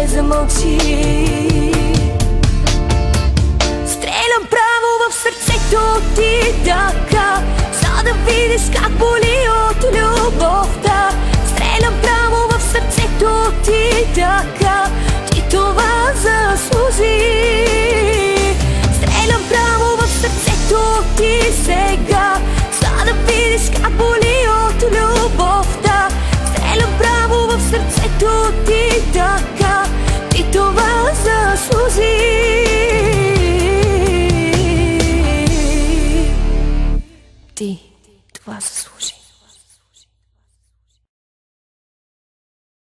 ще замълчи. Стрелям право в сърцето ти така, за да видиш как боли от любовта. Стрелям право в сърцето ти така, ти това заслужи. Стрелям право в сърцето ти сега, за да видиш как боли от любовта. Стрелям право в сърцето ти така, ти това заслужи. Ти това заслужи.